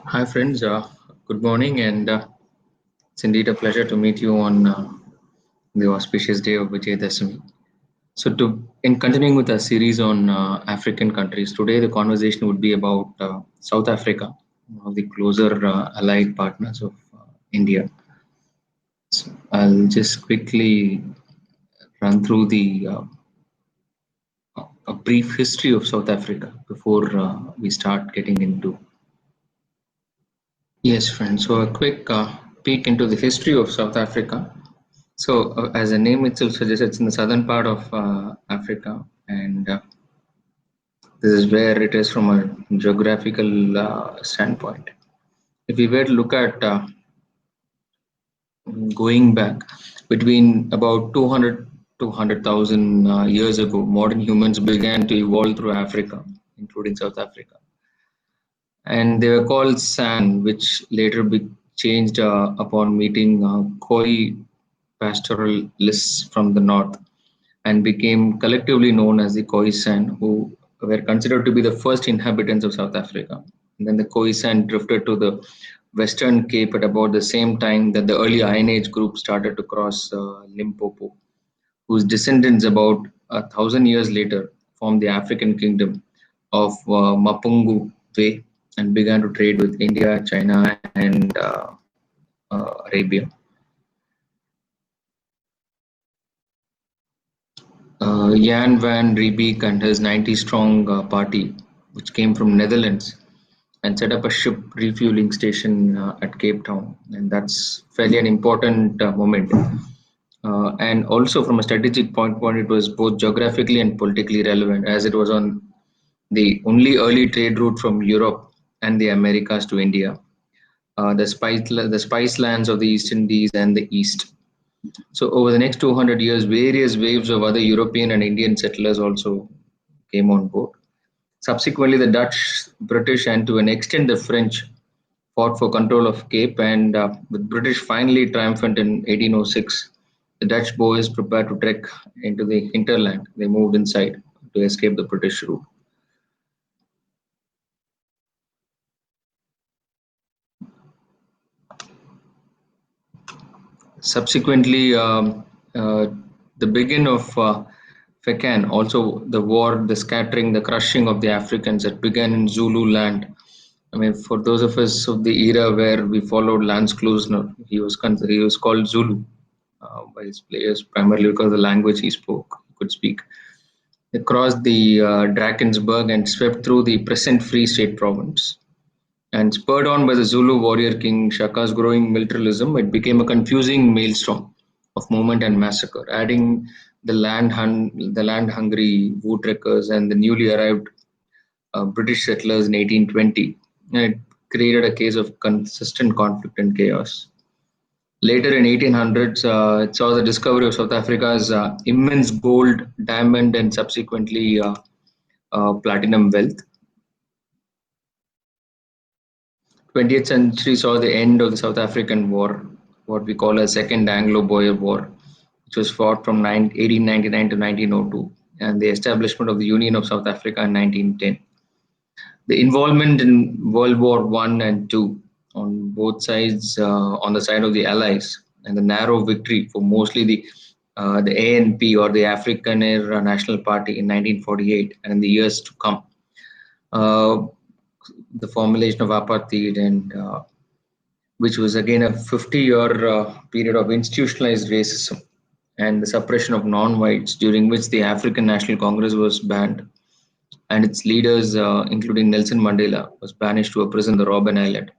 Hi, friends. Good morning, and it's indeed a pleasure to meet you on the auspicious day of Vijayadashami. In continuing with our series on African countries, today the conversation would be about South Africa, one of the closer allied partners of India. So I'll just quickly run through a brief history of South Africa before we start getting into. Yes, friends. So a quick peek into the history of South Africa. So, as the name itself suggests, it's in the southern part of Africa, and this is where it is from a geographical standpoint. If we were to look at going back between about 200 to 100,000 years ago, modern humans began to evolve through Africa, including South Africa, and they were called San, which later be changed upon meeting Khoi pastoralists from the north, and became collectively known as the Khoisan, who were considered to be the first inhabitants of South Africa. And then the Khoisan drifted to the Western Cape at about the same time that the early Iron Age group started to cross Limpopo, whose descendants about 1,000 years later formed the African kingdom of Mapungu Bay and began to trade with India, China, and Arabia. Jan van Riebeeck and his 90-strong party, which came from Netherlands, and set up a ship refueling station at Cape Town, and that's fairly an important moment. And also, from a strategic point, it was both geographically and politically relevant, as it was on the only early trade route from Europe and the Americas to India, the spice lands of the East Indies and the East. So over the next 200 years, various waves of other European and Indian settlers also came on board. Subsequently, the Dutch, British, and to an extent the French fought for control of Cape, and with British finally triumphant in 1806, the Dutch boys prepared to trek into the hinterland. They moved inside to escape the British rule. Subsequently, the begin of Fekan, also the war, the scattering, the crushing of the Africans that began in Zulu land. I mean, for those of us of the era where we followed Lance Klusener, he was called Zulu by his players primarily because of the language he could speak. They crossed the Drakensberg and swept through the present Free State province. And spurred on by the Zulu warrior king Shaka's growing militarism, it became a confusing maelstrom of movement and massacre, adding the land-hungry woodtrekkers and the newly arrived British settlers in 1820. And it created a case of consistent conflict and chaos. Later in 1800s, it saw the discovery of South Africa's immense gold, diamond, and subsequently platinum wealth. 20th century saw the end of the South African War, what we call a Second Anglo-Boer War, which was fought from 1899 to 1902, and the establishment of the Union of South Africa in 1910. The involvement in World War One and Two on both sides, on the side of the Allies, and the narrow victory for mostly the ANP or the Afrikaner National Party in 1948 and in the years to come. The formulation of apartheid, and which was again a 50-year period of institutionalized racism and the suppression of non-whites, during which the African National Congress was banned, and its leaders, including Nelson Mandela, was banished to a prison, the Robben Island.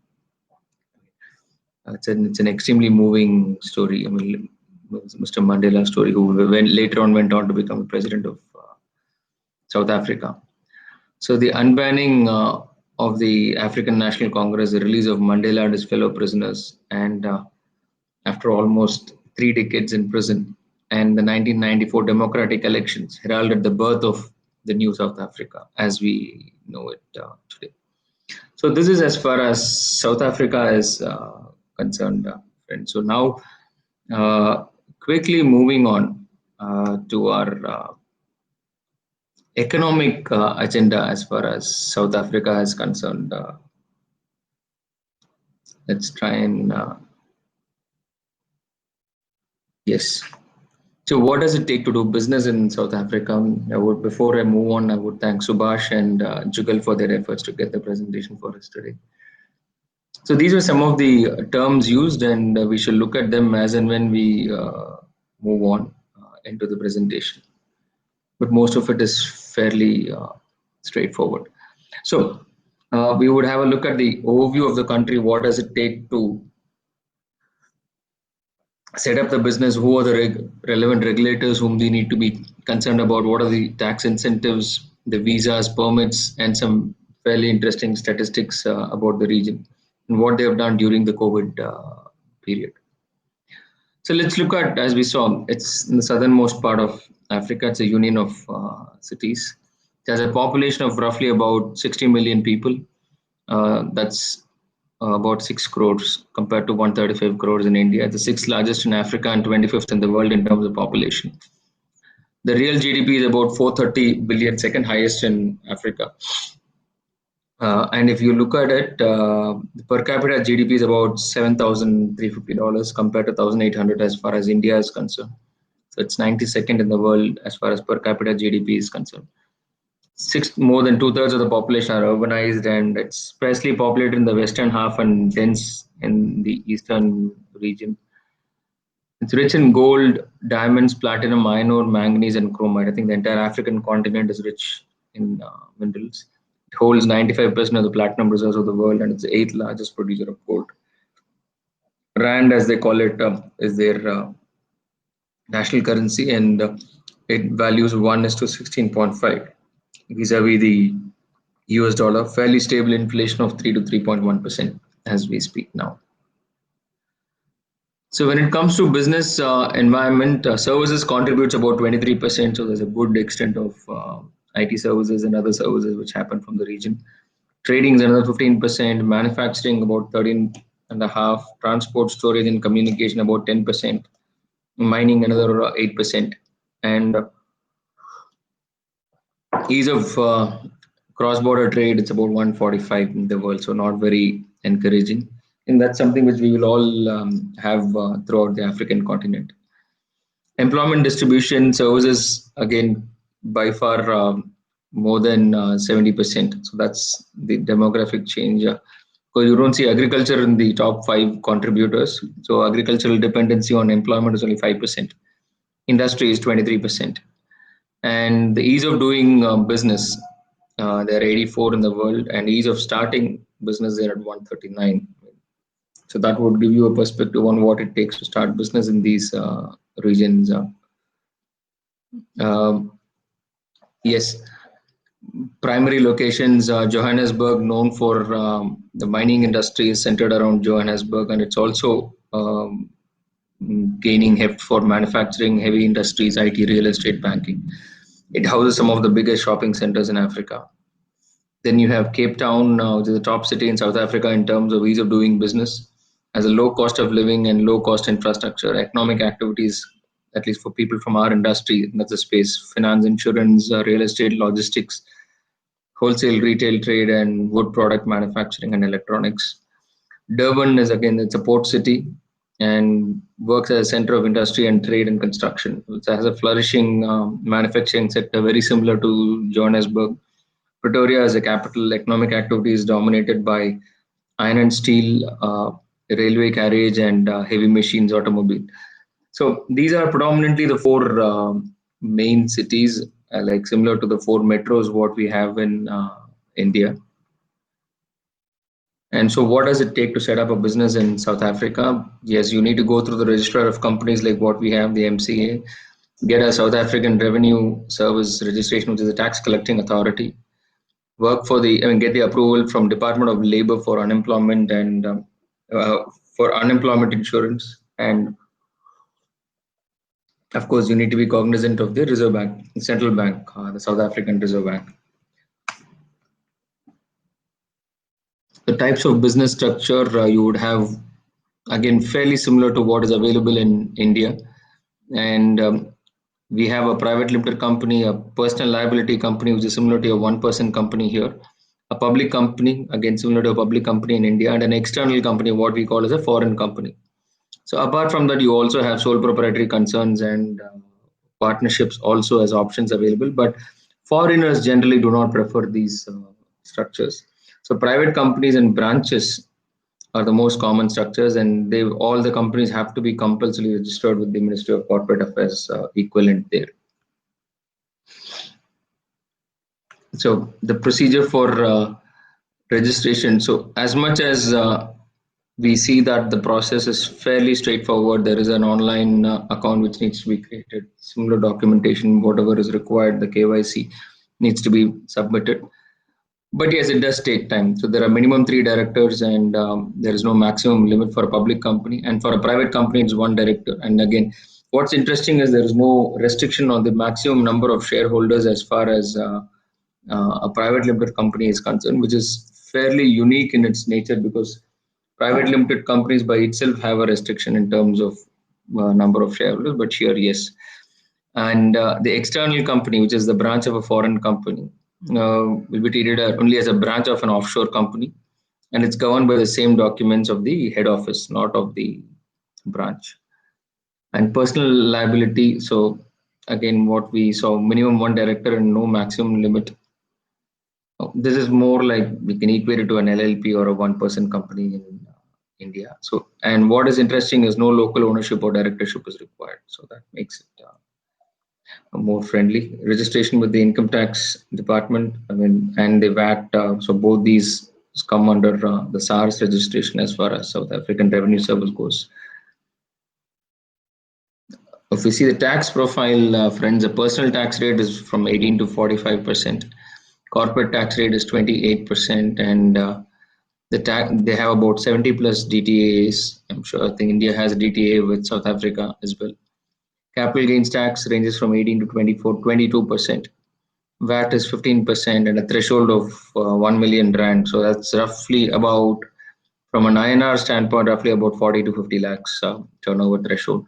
It's an extremely moving story. I mean, Mr. Mandela's story, who later on went on to become the president of South Africa. So the unbanning of the African National Congress, the release of Mandela and his fellow prisoners, and after almost 3 decades in prison, and the 1994 democratic elections heralded the birth of the new South Africa as we know it today. So this is as far as South Africa is concerned, friends. So now, quickly moving on to our economic agenda as far as South Africa is concerned. let's try and yes. So, what does it take to do business in South Africa? Before I move on, I would thank Subhash and Jugal for their efforts to get the presentation for us today. So, these were some of the terms used, and we shall look at them as and when we move on into the presentation. But most of it is fairly straightforward. So, we would have a look at the overview of the country. What does it take to set up the business? Who are the relevant regulators whom they need to be concerned about? What are the tax incentives, the visas, permits, and some fairly interesting statistics about the region and what they have done during the COVID period. So let's look at, as we saw, it's in the southernmost part of Africa. It's a union of cities. It has a population of roughly about 60 million people. That's about 6 crores compared to 135 crores in India, the sixth largest in Africa and 25th in the world in terms of population. The real GDP is about 430 billion, second highest in Africa. And if you look at it, the per capita GDP is about $7,350 compared to 1,800 as far as India is concerned. So it's 92nd in the world as far as per capita GDP is concerned. More than two-thirds of the population are urbanized, and it's sparsely populated in the western half and dense in the eastern region. It's rich in gold, diamonds, platinum, iron ore, manganese, and chromite. I think the entire African continent is rich in minerals. It holds 95% of the platinum reserves of the world, and it's the eighth largest producer of gold. Rand, as they call it, is their national currency, and it values 1 is to 16.5 vis-a-vis the US dollar, fairly stable inflation of 3 to 3.1% as we speak now. So when it comes to business environment, services contributes about 23%. So there's a good extent of IT services and other services which happen from the region. Trading is another 15%, manufacturing about 13.5%, transport, storage, and communication about 10%, mining another 8%, and ease of cross-border trade, it's about 145 in the world, so not very encouraging. And that's something which we will all have throughout the African continent. Employment distribution services, again, by far more than 70%. So that's the demographic change. Because you don't see agriculture in the top 5 contributors. So agricultural dependency on employment is only 5%. Industry is 23%. And the ease of doing business, there are 84 in the world, and ease of starting business, they're at 139. So that would give you a perspective on what it takes to start business in these regions. Yes, primary locations, Johannesburg, known for the mining industry, is centered around Johannesburg, and it's also gaining heft for manufacturing, heavy industries, IT, real estate, banking. It houses some of the biggest shopping centers in Africa. Then you have Cape Town, which is the top city in South Africa in terms of ease of doing business, has a low cost of living and low cost infrastructure. Economic activities, at least for people from our industry, that's the space: finance, insurance, real estate, logistics, wholesale, retail trade, and wood product manufacturing and electronics. Durban is, again, it's a port city and works as a center of industry and trade and construction. It has a flourishing manufacturing sector, very similar to Johannesburg. Pretoria as a capital, economic activity is dominated by iron and steel, railway carriage, and heavy machines, automobile. So these are predominantly the 4 main cities, like similar to the 4 metros what we have in India. And so what does it take to set up a business in South Africa? Yes, you need to go through the registrar of companies like what we have, the MCA, get a South African Revenue Service registration, which is a tax collecting authority, work for get the approval from Department of Labor for unemployment and for unemployment insurance. And of course, you need to be cognizant of the Reserve Bank, the central bank, the South African Reserve Bank. The types of business structure you would have, again, fairly similar to what is available in India. And we have a private limited company, a personal liability company, which is similar to a one-person company here, a public company, again similar to a public company in India, and an external company, what we call as a foreign company. So apart from that, you also have sole proprietary concerns and partnerships also as options available. But foreigners generally do not prefer these structures. So private companies and branches are the most common structures, and they all the companies have to be compulsorily registered with the Ministry of Corporate Affairs equivalent there. So the procedure for registration. So as much as we see that the process is fairly straightforward, there is an online account which needs to be created, similar documentation, whatever is required, the KYC needs to be submitted. But yes, it does take time. So there are minimum 3 directors, and there is no maximum limit for a public company. And for a private company, it's 1 director. And again, what's interesting is there is no restriction on the maximum number of shareholders as far as a private limited company is concerned, which is fairly unique in its nature, because private limited companies by itself have a restriction in terms of number of shareholders. But here, yes. And the external company, which is the branch of a foreign company, will be treated only as a branch of an offshore company, and it's governed by the same documents of the head office, not of the branch. And personal liability, so again, what we saw, minimum 1 director and no maximum limit. This is more like we can equate it to an LLP or a one-person company in India. So, and what is interesting is no local ownership or directorship is required. So that makes it more friendly. Registration with the income tax department, I mean, and the VAT. So both these come under the SARS registration as far as South African Revenue Service goes. If we see the tax profile, friends, the personal tax rate is from 18 to 45%. Corporate tax rate is 28%, and they have about 70 plus DTAs. I'm sure I think India has a DTA with South Africa as well. Capital gains tax ranges from 18 to 22%. VAT is 15% and a threshold of 1 million rand. So that's roughly about, from an INR standpoint, roughly about 40 to 50 lakhs turnover threshold.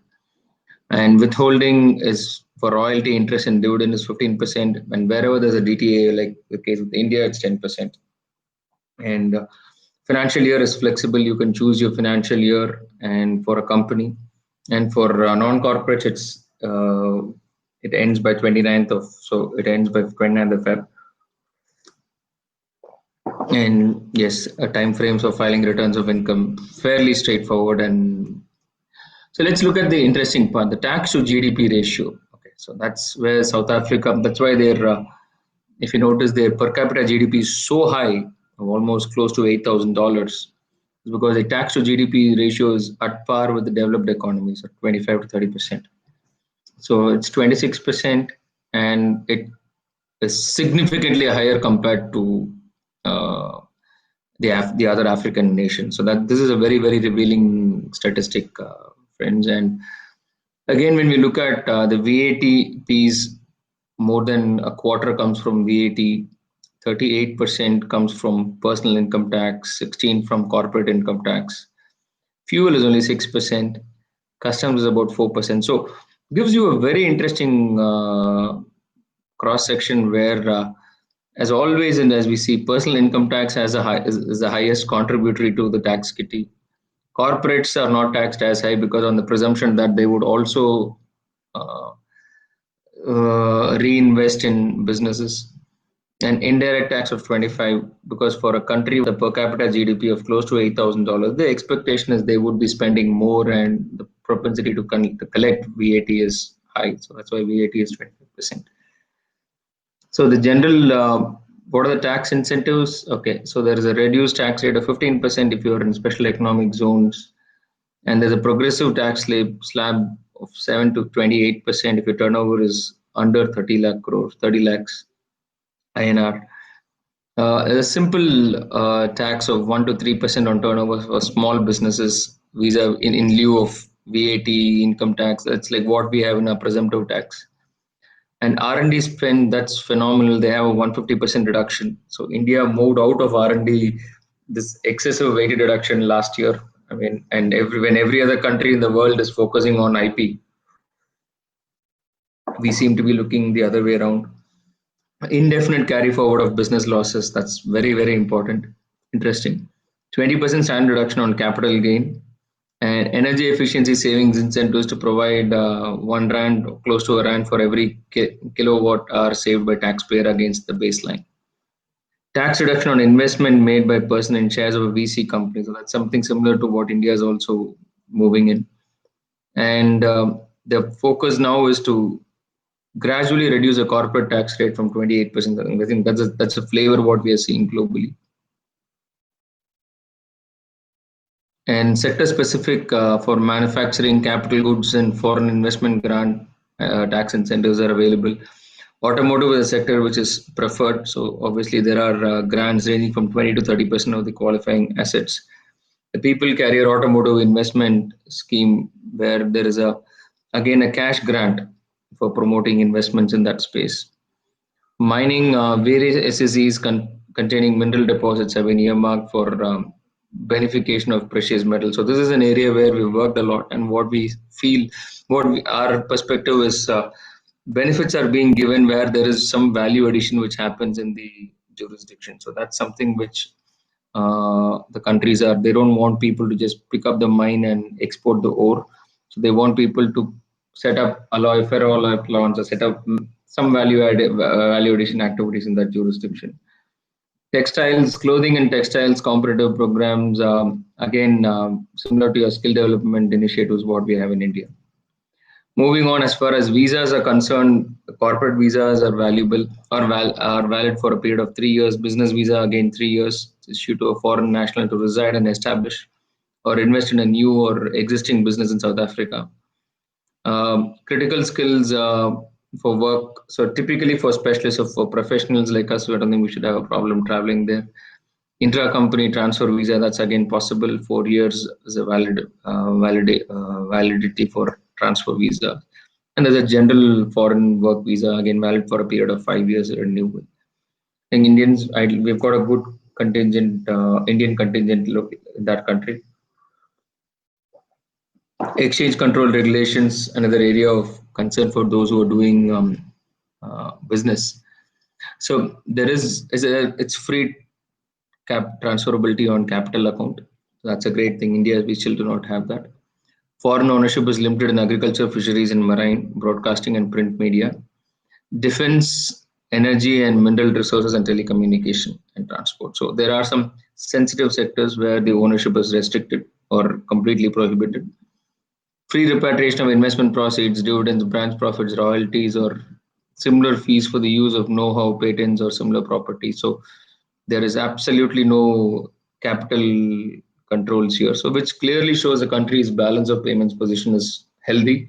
And withholding is for royalty, interest, and dividend is 15%. And wherever there's a DTA, like the case with India, it's 10%. And financial year is flexible. You can choose your financial year, and for a company, and for non-corporates, it ends by 29th of, so it ends by 29th of Feb. And yes, time frames of filing returns of income, fairly straightforward. And so let's look at the interesting part, the tax to GDP ratio. Okay, so that's where South Africa, that's why they're, if you notice, their per capita GDP is so high, almost close to $8,000, because the tax to GDP ratio is at par with the developed economies, at 25 to 30%. So it's 26%, and it is significantly higher compared to the other African nations. So that this is a very, very revealing statistic, friends. And again, when we look at the VAT piece, more than a quarter comes from VAT, 38% comes from personal income tax, 16% from corporate income tax. Fuel is only 6%. Customs is about 4%. So gives you a very interesting cross section where, as always, and as we see, personal income tax has is the highest contributory to the tax kitty. Corporates are not taxed as high because on the presumption that they would also uh, reinvest in businesses. And indirect tax of 25, because for a country with a per capita GDP of close to $8,000, the expectation is they would be spending more, and the propensity to collect VAT is high. So that's why VAT is 25%. So the general, what are the tax incentives? Okay, so there is a reduced tax rate of 15% if you are in special economic zones, and there's a progressive tax slab of 7 to 28% if your turnover is under 30 lakh crores, 30 lakhs INR. A simple tax of 1 to 3% on turnover for small businesses, visa in lieu of VAT income tax. That's like what we have in our presumptive tax. And R&D spend, that's phenomenal. They have a 150% reduction. So India moved out of R&D, this excessive weighted reduction last year. I mean, and when every other country in the world is focusing on IP, we seem to be looking the other way around. Indefinite carry forward of business losses. That's very, very important. Interesting. 20% standard reduction on capital gain and energy efficiency savings incentives to provide 1 rand, close to a rand for every kilowatt hour saved by taxpayer against the baseline. Tax reduction on investment made by person in shares of a VC company. So that's something similar to what India is also moving in. And the focus now is to gradually reduce the corporate tax rate from 28%. I think that's a flavor what we are seeing globally. And sector specific for manufacturing, capital goods, and foreign investment grant tax incentives are available. Automotive is a sector which is preferred, so obviously there are grants ranging from 20 to 30% of the qualifying assets. The people carrier automotive investment scheme, where there is again a cash grant for promoting investments in that space. Mining, various SSEs containing mineral deposits have been earmarked for beneficiation of precious metals. So this is an area where we worked a lot, and what we feel, our perspective is benefits are being given where there is some value addition which happens in the jurisdiction. So that's something which the countries are. They don't want people to just pick up the mine and export the ore. So they want people to set up ferroalloy plants or set up some value addition activities in that jurisdiction. Textiles, clothing and textiles comparative programs, again, similar to your skill development initiatives, what we have in India. Moving on, as far as visas are concerned, corporate visas are valuable are valid for a period of 3 years. Business visa, again, 3 years. It's issued to a foreign national to reside and establish or invest in a new or existing business in South Africa. Critical skills for work. So typically for specialists or for professionals like us, I don't think we should have a problem traveling there. Intra-company transfer visa, that's again possible. 4 years is a validity for transfer visa. And there's a general foreign work visa, again valid for a period of 5 years, renewable. I think we've got a good contingent, Indian contingent in that country. Exchange control regulations, another area of concern for those who are doing business. So it's free transferability on capital account. That's a great thing. India, we still do not have that. Foreign ownership is limited in agriculture, fisheries, and marine, broadcasting, and print media. Defense, energy, and mineral resources, and telecommunication and transport. So there are some sensitive sectors where the ownership is restricted or completely prohibited. Free repatriation of investment proceeds, dividends, branch profits, royalties, or similar fees for the use of know-how, patents, or similar property. So there is absolutely no capital controls here. So which clearly shows the country's balance of payments position is healthy.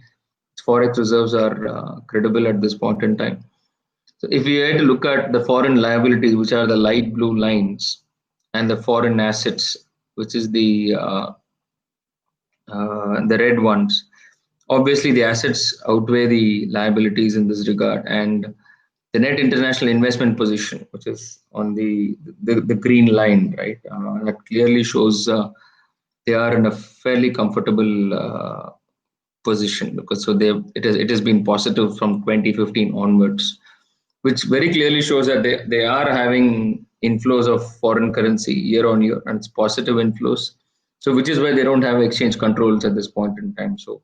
Its forex reserves are credible at this point in time. So if we had to look at the foreign liabilities, which are the light blue lines, and the foreign assets, which is the red ones, obviously the assets outweigh the liabilities in this regard. And the net international investment position, which is on the green line, right, that clearly shows they are in a fairly comfortable position, because it has been positive from 2015 onwards, which very clearly shows that they are having inflows of foreign currency year on year, and it's positive inflows. So which is why they don't have exchange controls at this point in time. So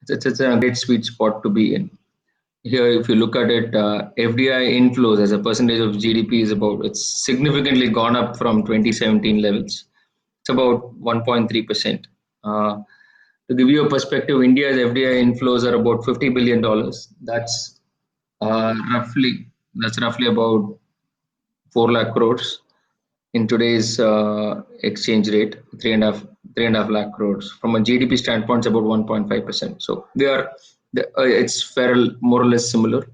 it's a great sweet spot to be in. Here, if you look at it, FDI inflows as a percentage of GDP it's significantly gone up from 2017 levels. It's about 1.3%. To give you a perspective, India's FDI inflows are about $50 billion. That's roughly about 4 lakh crores in today's exchange rate, three and a half lakh crores. From a GDP standpoint, it's about 1.5%. So it's more or less similar.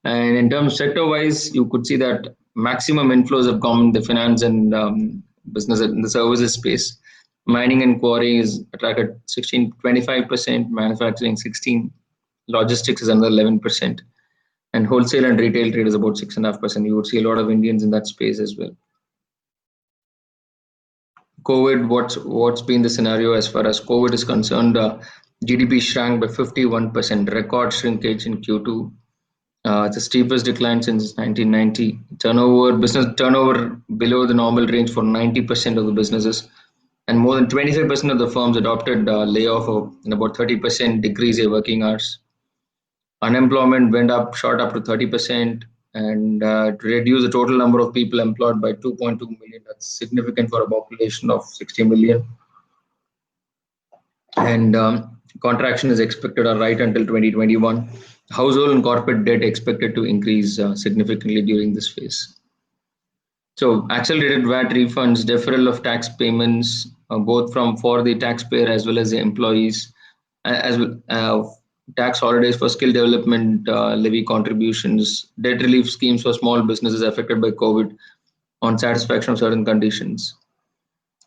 And in terms sector-wise, you could see that maximum inflows have come in the finance and business in the services space. Mining and quarry is attracted 25%, manufacturing 16%, logistics is another 11%, and wholesale and retail trade is about 6.5%. You would see a lot of Indians in that space as well. COVID, what's been the scenario as far as COVID is concerned? GDP shrank by 51%, record shrinkage in Q2. It's the steepest decline since 1990. Business turnover below the normal range for 90% of the businesses, and more than 25% of the firms adopted layoff and about 30% decrease their working hours. Unemployment shot up to 30%, and to reduce the total number of people employed by 2.2 million. That's significant for a population of 60 million. And contraction is expected right until 2021. Household and corporate debt expected to increase significantly during this phase. So accelerated VAT refunds, deferral of tax payments, both from for the taxpayer as well as the employees, as well tax holidays for skill development, levy contributions, debt relief schemes for small businesses affected by COVID on satisfaction of certain conditions.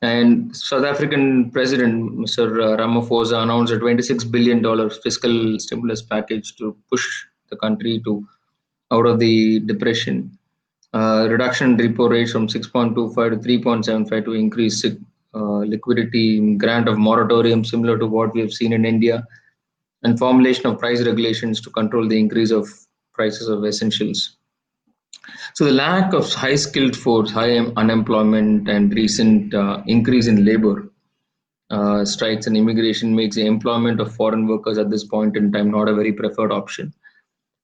And South African President Mr. Ramaphosa announced a $26 billion fiscal stimulus package to push the country out of the depression. Reduction in repo rates from 6.25 to 3.75 to increase liquidity, grant of moratorium similar to what we have seen in India, and formulation of price regulations to control the increase of prices of essentials. So the lack of high skilled force, high unemployment, and recent increase in labor strikes and immigration makes the employment of foreign workers at this point in time not a very preferred option.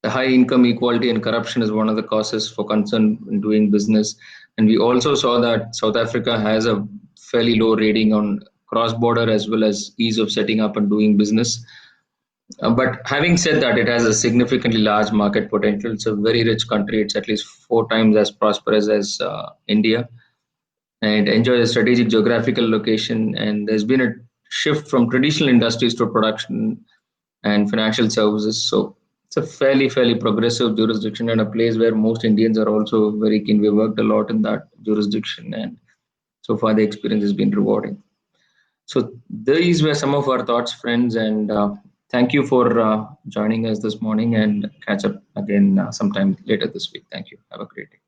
The high income equality and corruption is one of the causes for concern in doing business. And we also saw that South Africa has a fairly low rating on cross-border as well as ease of setting up and doing business. But having said that, it has a significantly large market potential. It's a very rich country. It's at least 4 times as prosperous as India, and enjoys a strategic geographical location. And there's been a shift from traditional industries to production and financial services. So it's a fairly progressive jurisdiction and a place where most Indians are also very keen. We worked a lot in that jurisdiction, and so far the experience has been rewarding. So these were some of our thoughts, friends, and thank you for joining us this morning, and catch up again sometime later this week. Thank you. Have a great day.